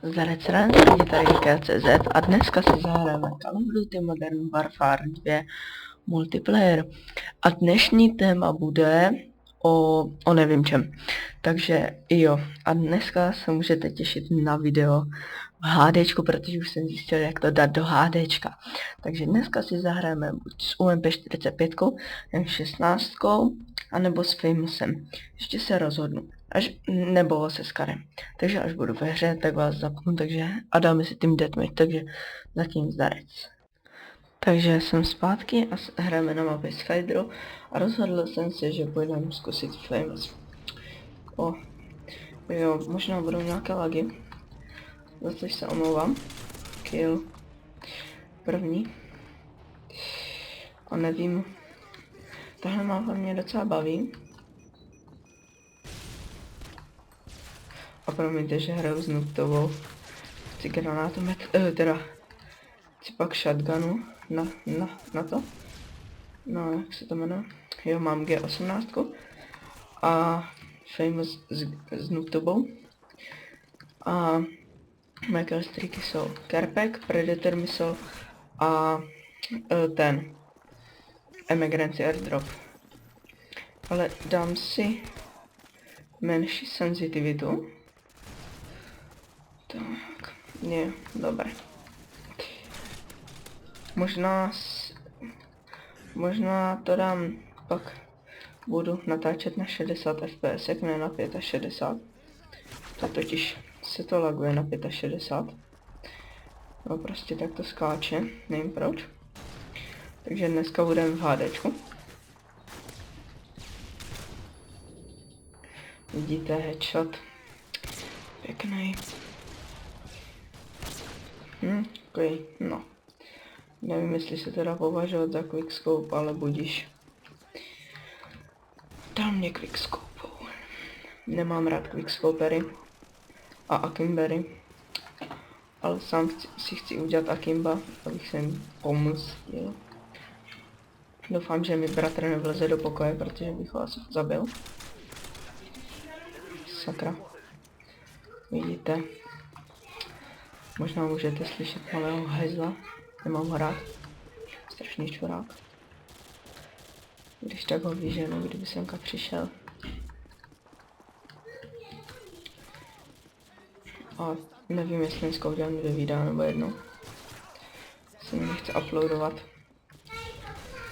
Zdarec srandy lidi tady KCZ a dneska si zahrajeme Call of Duty Modern Warfare 2 multiplayer. A dnešní téma bude o nevím čem. Takže jo, a dneska se můžete těšit na video v HDčku, protože už jsem zjistil, jak to dát do HDčka. Takže dneska si zahrajeme buď s UMP45, M16, anebo s Famousem. Ještě se rozhodnu. Nebo se Skarem. Takže až budu ve hře, tak vás zapnu, takže a dáme si Team Deathmatch, takže zatím zdarec. Takže jsem zpátky a hrajeme na mapě Skydro a rozhodl jsem se, že půjdeme zkusit Famous. Jo, možná budou nějaké lagy, za což se omlouvám. Kill. První. A nevím. Tahle mapa mě docela baví. A promiňte, že hraju s Nuktovou. Chci granátomet, chci pak shotgunu na to. No, jak se to jmenuje? Jo, mám G18 a Famous s Nuktovou. A moje killstreaky jsou Kerpek, Predator Missile a ten Emergency Airdrop. Ale dám si menší senzitivitu. Tak, je, dobré. Možná to dám, pak budu natáčet na 60 fps, ne na 65. To totiž se to laguje na 65. No prostě tak to skáče, nevím proč. Takže dneska budeme v HDčku. Vidíte headshot. Pěkný. Okay, no. Nevím, jestli se teda považovat za quickscope, ale budíš. Dal mě quickscope. Nemám rád quickscopery a akimbery. Ale sám si chci udělat akimba, abych se jim pomstil. Doufám, že mi bratr nevleze do pokoje, protože bych ho asi zabil. Sakra. Vidíte. Možná můžete slyšet malého hajzla. Nemám ho rád. Strašný čurák. Když tak ho vyženu, kdyby semka přišel. A nevím, jestli dneska udělám 2 videa nebo jedno. Se mi nechce uploadovat.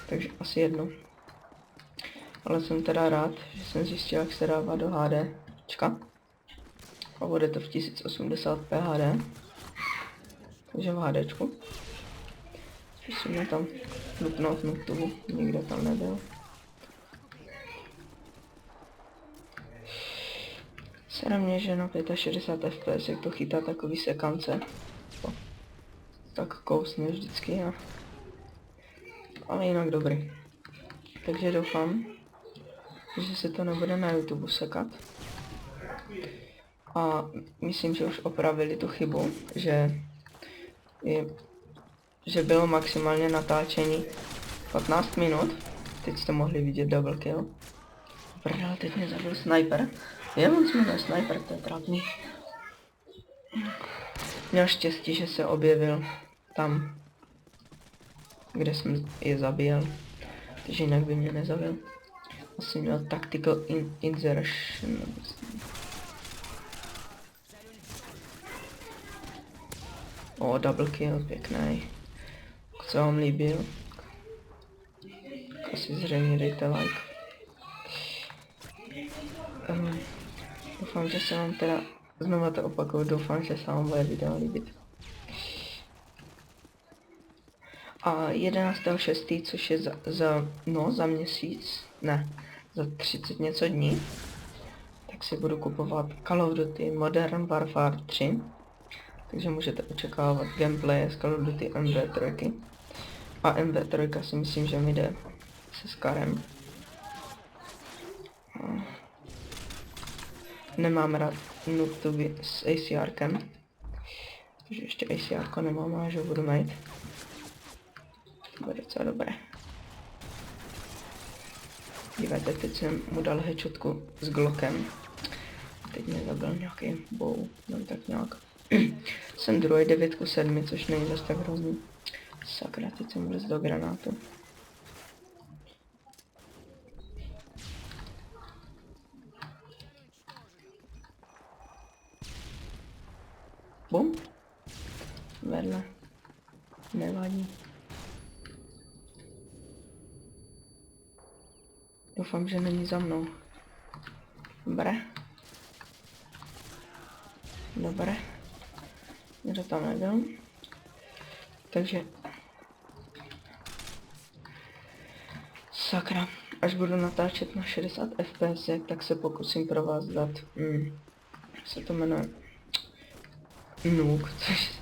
Takže asi jedno. Ale jsem teda rád, že jsem zjistil, jak se dává do HDčka. A bude to v 1080p HD. Takže v HDčku. Musíme tam lupnout Nuktovu, nikdo tam nebyl. Sere mě, že na 65 fps, jak to chytá takový sekance. Tak kousne vždycky, ale jinak dobrý. Takže doufám, že se to nebude na YouTube sekat. A myslím, že už opravili tu chybu, že bylo maximálně natáčení 15 minut. Teď jste mohli vidět double kill. Prdel, teď mě zabil sniper. On se jmenuje sniper, to je trapný. Měl štěstí, že se objevil tam, kde jsem je zabíjel. Takže jinak by mě nezabil. Asi měl tactical insertion. Double kill, pěkný. Co vám líbil? Asi zřejmě dejte like. Doufám, že se vám teda, znovu to opakuju, doufám, že se vám bude video líbit. A 11.6., což je za měsíc, ne, za 30 něco dní, tak si budu kupovat Call of Duty Modern Warfare 3. Takže můžete očekávat gameplay z Call of Duty MV3. A MV3 si myslím, že mi jde se Skarem. Nemám rád Nuktovi s ACRkem. Takže ještě ACR nemám, ale že budu mít. To bude docela dobré. Dívejte, teď jsem mu dal headshotku s Glockem. Teď mě zabil nějaký bow, no tak nějak. Jsem druhý 9:7, což není zase tak hrozný. Sakra, teď jsem vlez do granátu. Bum. Vedle. Nevadí. Doufám, že není za mnou. Dobré. Dobré. Někdo tam nebyl. Takže... Sakra. Až budu natáčet na 60 fps, tak se pokusím pro vás dát... se to jmenuje... Nuk, což...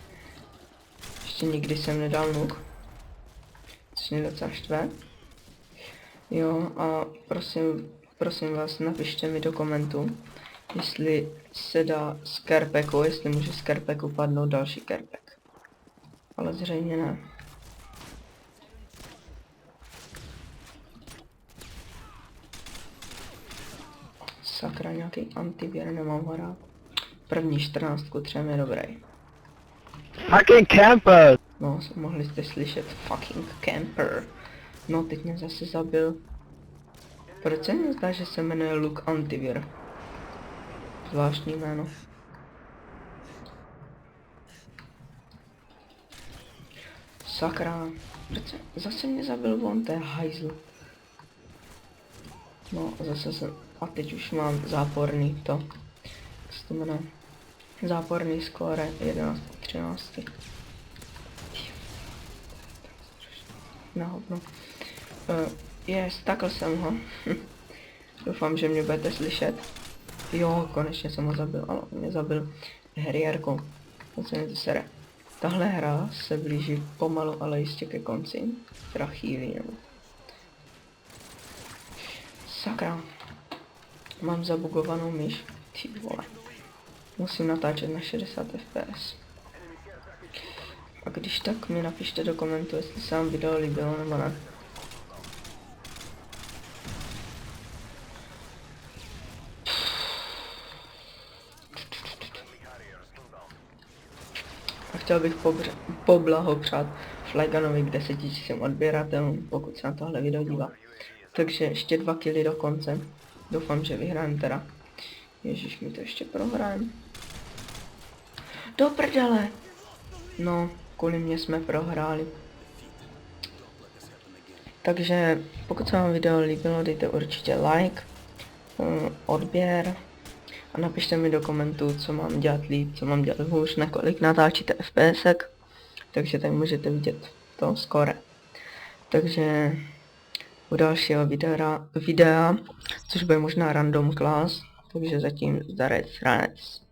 Ještě nikdy jsem nedal nuk. Což mě docela štve. Jo, a prosím vás, napište mi do komentu, jestli se dá z kerpeku, jestli může z kerpeku padnout další kerpek. Ale zřejmě ne. Sakra, nějaký antivír nemám ho rád. První 14 3 je dobrý. Fucking camper! No, mohli jste slyšet fucking camper. No, teď mě zase zabil. Proč se mi zdá, že se jmenuje Luke Antivir? Zvláštní jméno. Sakra. Proč se... Zase mě zabil on, to je hajzl. No, zase jsem... A teď už mám záporný to. Jak se to jmenuje? Záporný skóre 11:13. Na hovno. Takhle jsem ho. Doufám, že mě budete slyšet. Jo, konečně jsem ho zabil, ale on mě zabil heriérkou. To se mi to sere. Tahle hra se blíží pomalu, ale jistě ke konci. Teda chýlí, nebo... Sakra. Mám zabugovanou myš. Ty vole. Musím natáčet na 60 fps. A když tak mi napište do komentu, jestli se vám video líbilo nebo ne. A chtěl bych poblahopřát Flyganovi k 10 000 odběratelům, pokud se na tohle video dívá. Takže ještě 2 killy do konce. Doufám, že vyhrajeme teda. Ježíš, mi to ještě prohrajem. Do prdele! No, kvůli mě jsme prohráli. Takže pokud se vám video líbilo, dejte určitě like, odběr a napište mi do komentů, co mám dělat líp, co mám dělat hůř, na kolik natáčíte FPSek, takže tady můžete vidět to skore. Takže u dalšího videa, což bude možná random class, takže zatím zdarec ranec.